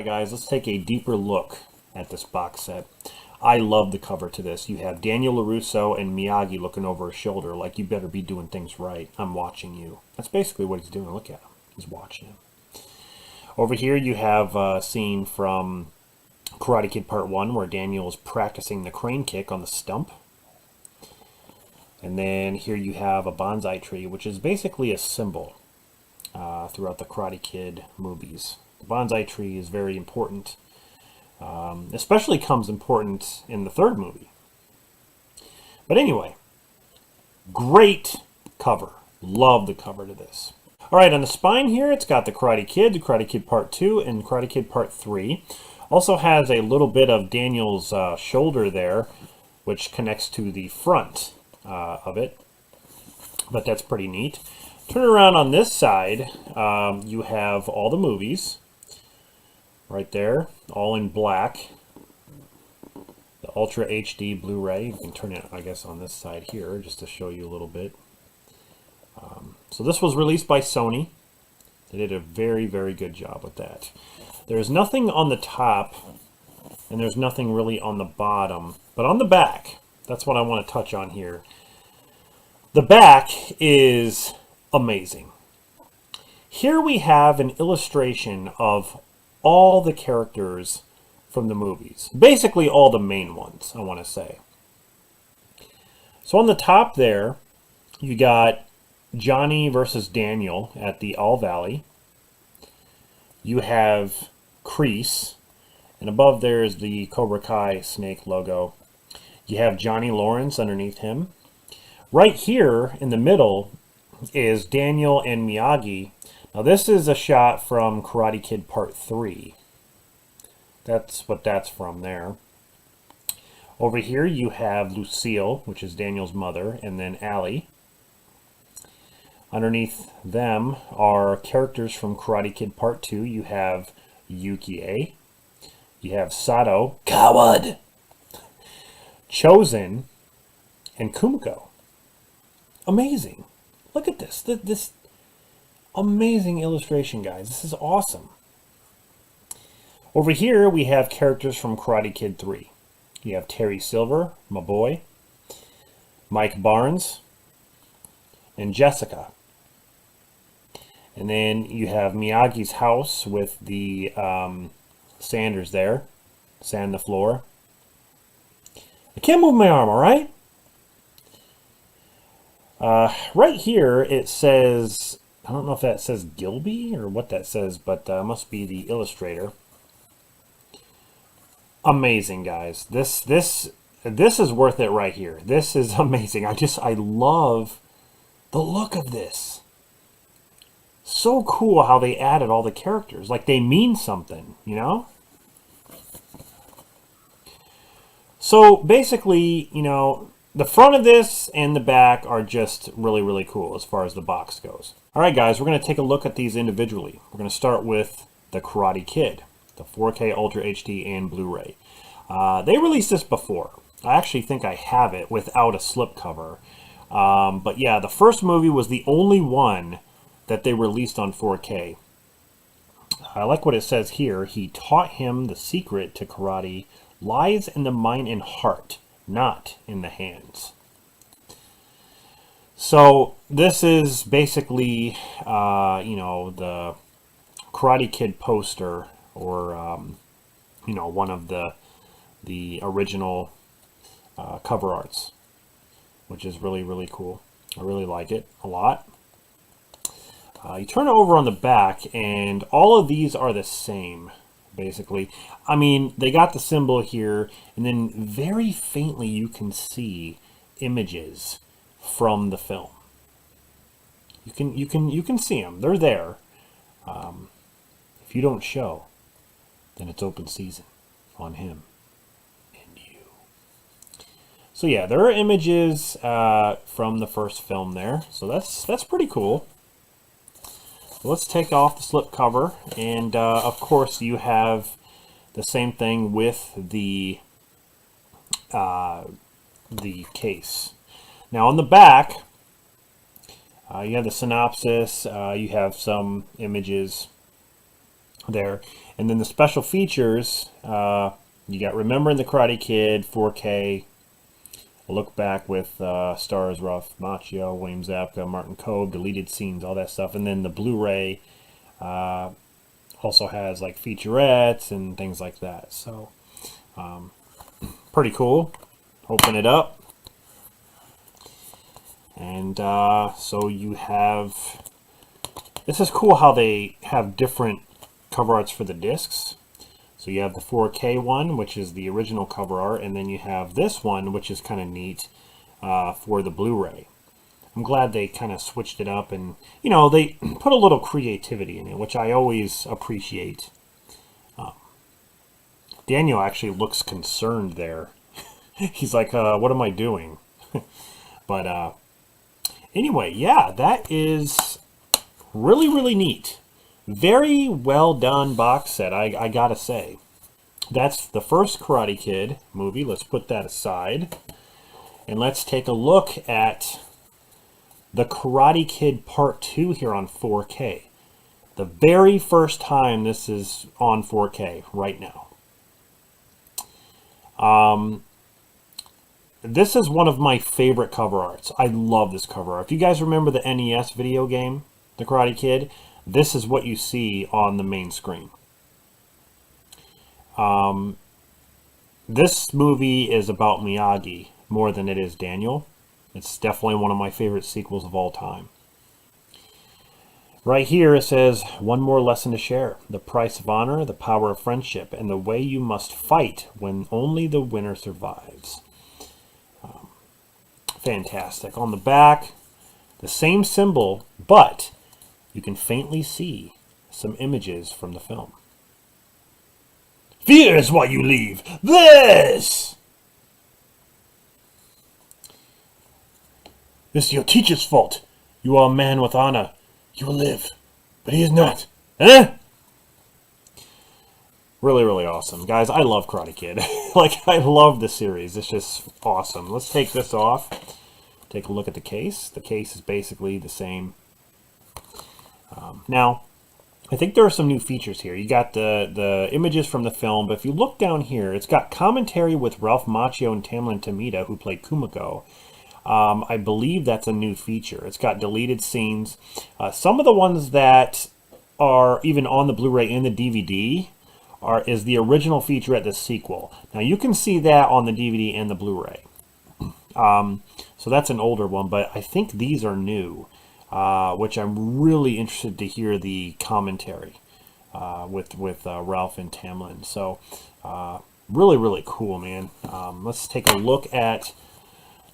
Alright guys, let's take a deeper look at this box set. I love the cover to this. You have Daniel LaRusso and Miyagi looking over his shoulder like, you better be doing things right. I'm watching you. That's basically what he's doing. Look at him. He's watching him. Over here you have a scene from Karate Kid Part 1 where Daniel is practicing the crane kick on the stump. And then here you have a bonsai tree, which is basically a symbol throughout the Karate Kid movies. The bonsai tree is very important. Especially comes important in the third movie. But anyway, great cover. Love the cover to this. Alright, on the spine here, it's got the Karate Kid Part 2, and Karate Kid Part 3. Also has a little bit of Daniel's shoulder there, which connects to the front of it. But that's pretty neat. Turn around on this side, you have all the movies. Right there, all in black. The Ultra HD Blu-ray. You can turn it, I guess, on this side here, just to show you a little bit. So this was released by Sony. They did a very, very good job with that. There's nothing on the top, and there's nothing really on the bottom. But on the back, that's what I want to touch on here. The back is amazing. Here we have an illustration of all the characters from the movies. Basically all the main ones, I want to say. So on the top there, you got Johnny versus Daniel at the All Valley. You have Kreese, and above there is the Cobra Kai snake logo. You have Johnny Lawrence underneath him. Right here in the middle is Daniel and Miyagi. Now this is a shot from Karate Kid Part 3. That's what that's from there. Over here you have Lucille, which is Daniel's mother, and then Allie. Underneath them are characters from Karate Kid Part 2. You have Yukie. You have Sato, Coward, Chosen, and Kumiko. Amazing. Look at this. This amazing illustration, guys. This is awesome. Over here, we have characters from Karate Kid 3. You have Terry Silver, my boy, Mike Barnes, and Jessica. And then you have Miyagi's house with the sanders there. Sand the floor. I can't move my arm, all right? Right here, it says, I don't know if that says Gilby or what that says, but must be the illustrator. Amazing, guys. This is worth it right here. This is amazing. I love the look of this. So cool how they added all the characters. Like they mean something, you know? So basically, you know, the front of this and the back are just really, really cool as far as the box goes. Alright guys, we're going to take a look at these individually. We're going to start with the Karate Kid, the 4K Ultra HD and Blu-ray. They released this before. I actually think I have it without a slipcover. But yeah, the first movie was the only one that they released on 4K. I like what it says here. He taught him the secret to karate lies in the mind and heart, not in the hands. So this is basically, you know, the Karate Kid poster, or you know, one of the original cover arts, which is really, really cool. I really like it a lot. You turn it over on the back, and all of these are the same, basically. I mean, they got the symbol here, and then very faintly you can see images from the film. You can see them. They're there. If you don't show, then it's open season on him and you. So yeah, there are images from the first film there. So that's pretty cool. Let's take off the slip cover, and of course you have the same thing with the case. Now on the back, you have the synopsis, you have some images, there. And then the special features, you got Remembering the Karate Kid, 4K, a look back with stars Ralph Macchio, William Zabka, Martin Kove, deleted scenes, all that stuff. And then the Blu-ray also has like featurettes and things like that. So pretty cool. Open it up. And so you have, this is cool how they have different cover arts for the discs. So you have the 4K one, which is the original cover art, and then you have this one, which is kind of neat for the Blu-ray. I'm glad they kind of switched it up, and you know, they put a little creativity in it, which I always appreciate. Daniel actually looks concerned there. He's like, what am I doing? But anyway, yeah, that is really, really neat. Very well done box set, I gotta say. That's the first Karate Kid movie. Let's put that aside. And let's take a look at the Karate Kid Part 2 here on 4K. The very first time this is on 4K right now. This is one of my favorite cover arts. I love this cover art. If you guys remember the NES video game, The Karate Kid, this is what you see on the main screen. This movie is about Miyagi more than it is Daniel. It's definitely one of my favorite sequels of all time. Right here it says, one more lesson to share. The price of honor, the power of friendship, and the way you must fight when only the winner survives. Fantastic. On the back, the same symbol, but you can faintly see some images from the film. Fear is what you leave. This is your teacher's fault. You are a man with honor. You will live, but he is not. Eh? Really, really awesome. Guys, I love Karate Kid. Like, I love the series. It's just awesome. Let's take this off. Take a look at the case. The case is basically the same. Now, I think there are some new features here. You got the images from the film, but if you look down here, it's got commentary with Ralph Macchio and Tamlin Tomita, who played Kumiko. I believe that's a new feature. It's got deleted scenes. Some of the ones that are even on the Blu-ray and the DVD is the original featurette, the sequel. Now you can see that on the DVD and the Blu-ray. So that's an older one, but I think these are new, which I'm really interested to hear the commentary with Ralph and Tamlin. So really, really cool, man. Let's take a look at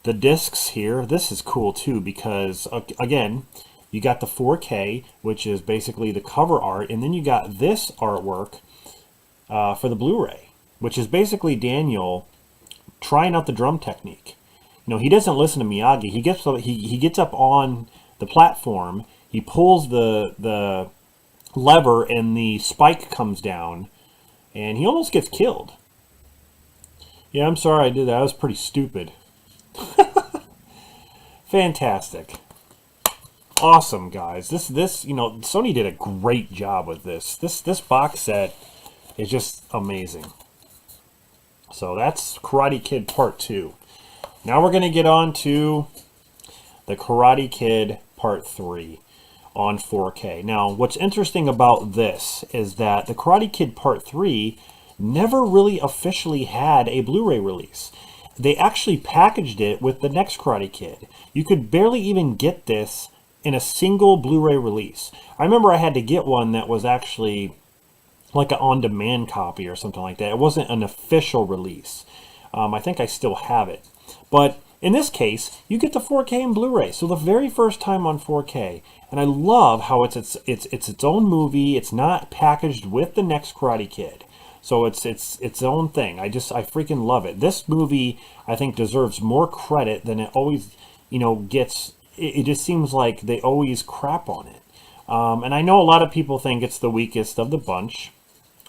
the discs here. This is cool too because, again, you got the 4K, which is basically the cover art, and then you got this artwork for the Blu-ray, which is basically Daniel trying out the drum technique. You know, he doesn't listen to Miyagi. He gets up on the platform, he pulls the lever, and the spike comes down, and he almost gets killed. Yeah, I'm sorry I did that. That was pretty stupid. Fantastic. Awesome, guys. This, you know, Sony did a great job with this. This box set is just amazing. So that's Karate Kid Part 2. Now we're going to get on to the Karate Kid Part 3 on 4K. Now, what's interesting about this is that the Karate Kid Part 3 never really officially had a Blu-ray release. They actually packaged it with the next Karate Kid. You could barely even get this in a single Blu-ray release. I remember I had to get one that was actually like an on-demand copy or something like that. It wasn't an official release. I think I still have it. But in this case, you get the 4K and Blu-ray. So the very first time on 4K. And I love how it's its own movie. It's not packaged with the next Karate Kid. So it's its own thing. I freaking love it. This movie, I think, deserves more credit than it always, you know, gets. It just seems like they always crap on it. And I know a lot of people think it's the weakest of the bunch.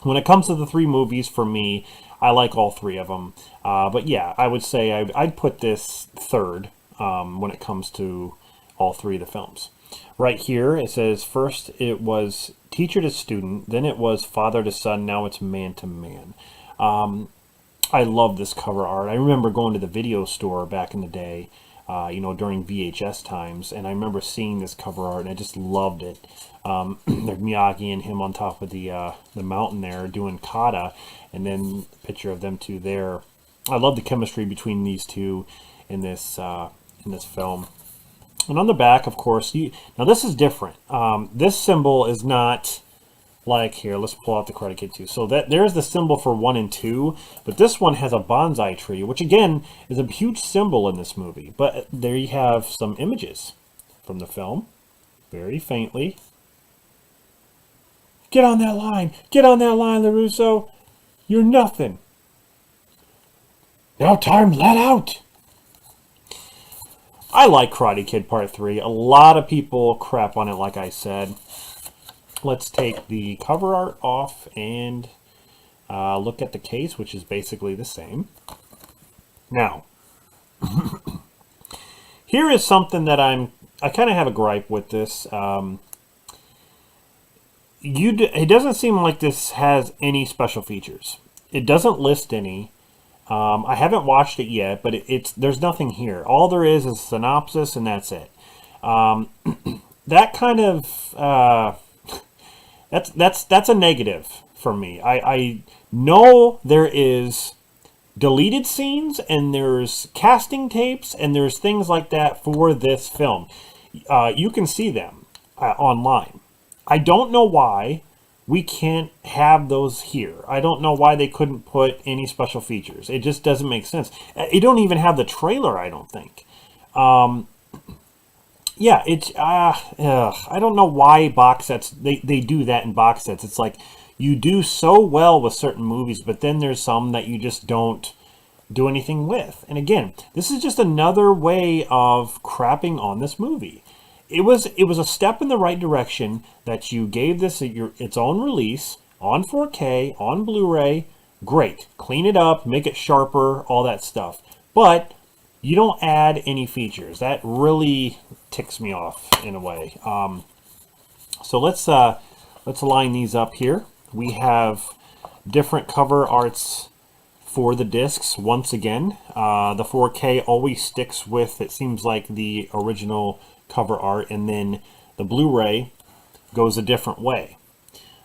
When it comes to the three movies, for me, I like all three of them. But yeah, I would say I'd put this third when it comes to all three of the films. right here it says first it was teacher to student, then it was father to son, now it's man to man. I love this cover art. I remember going to the video store back in the day, you know, during VHS times, and I remember seeing this cover art, and I just loved it. There's Miyagi and him on top of the mountain there doing kata, and then a picture of them two there. I love the chemistry between these two in this film. And on the back, of course, now this is different. This symbol is not like here. Let's pull out the Karate Kid 2. So there's the symbol for 1 and 2, but this one has a bonsai tree, which again is a huge symbol in this movie. But there you have some images from the film, very faintly. Get on that line! Get on that line, LaRusso! You're nothing. Now time, let out! I like Karate Kid Part 3. A lot of people crap on it, like I said. Let's take the cover art off and look at the case, which is basically the same. Now, here is something that I kind of have a gripe with this. It doesn't seem like this has any special features. It doesn't list any. I haven't watched it yet, but there's nothing here. All there is a synopsis, and that's it. That kind of that's a negative for me. I know there is deleted scenes, and there's casting tapes, and there's things like that for this film. You can see them online. I don't know why we can't have those here. I don't know why they couldn't put any special features. It just doesn't make sense. It don't even have the trailer, I don't think. Yeah, it's I don't know why box sets they do that in box sets. It's like you do so well with certain movies, but then there's some that you just don't do anything with. And again, this is just another way of crapping on this movie. It was a step in the right direction that you gave this its own release on 4K, on Blu-ray. Great. Clean it up, make it sharper, all that stuff. But you don't add any features. That really ticks me off in a way. So let's line these up here. We have different cover arts for the discs once again. The 4K always sticks with, it seems like, the original cover art, and then the Blu-ray goes a different way.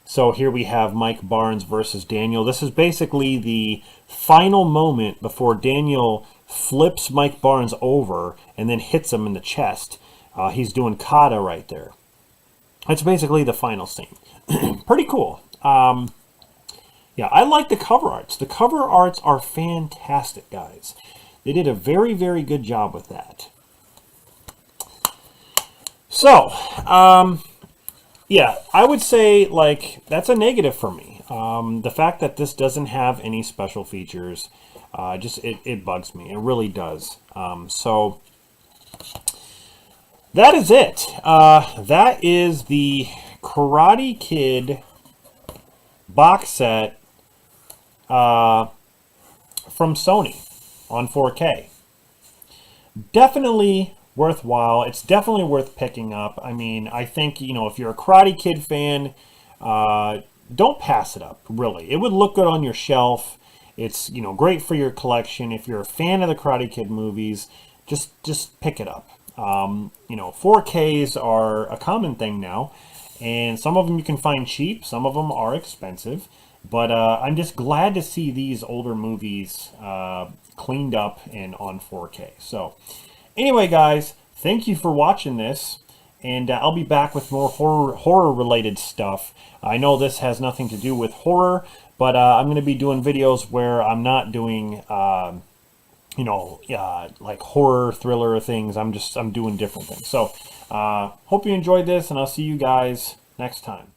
So here we have Mike Barnes versus Daniel. This is basically the final moment before Daniel flips Mike Barnes over and then hits him in the chest. He's doing kata right there. That's basically the final scene. Pretty cool. Yeah, I like the cover arts. The cover arts are fantastic, guys. They did a very, very good job with that. So, yeah, I would say, like, that's a negative for me. The fact that this doesn't have any special features, it bugs me. It really does. So, that is it. That is the Karate Kid box set from Sony on 4K. Definitely worthwhile. It's definitely worth picking up. I mean, I think, you know, if you're a Karate Kid fan, don't pass it up, really. It would look good on your shelf. It's, you know, great for your collection. If you're a fan of the Karate Kid movies, just pick it up. You know, 4Ks are a common thing now, and some of them you can find cheap, some of them are expensive, but I'm just glad to see these older movies cleaned up and on 4K. So, anyway, guys, thank you for watching this, and I'll be back with more horror-related stuff. I know this has nothing to do with horror, but I'm going to be doing videos where I'm not doing, you know, like horror, thriller things. I'm doing different things. So, hope you enjoyed this, and I'll see you guys next time.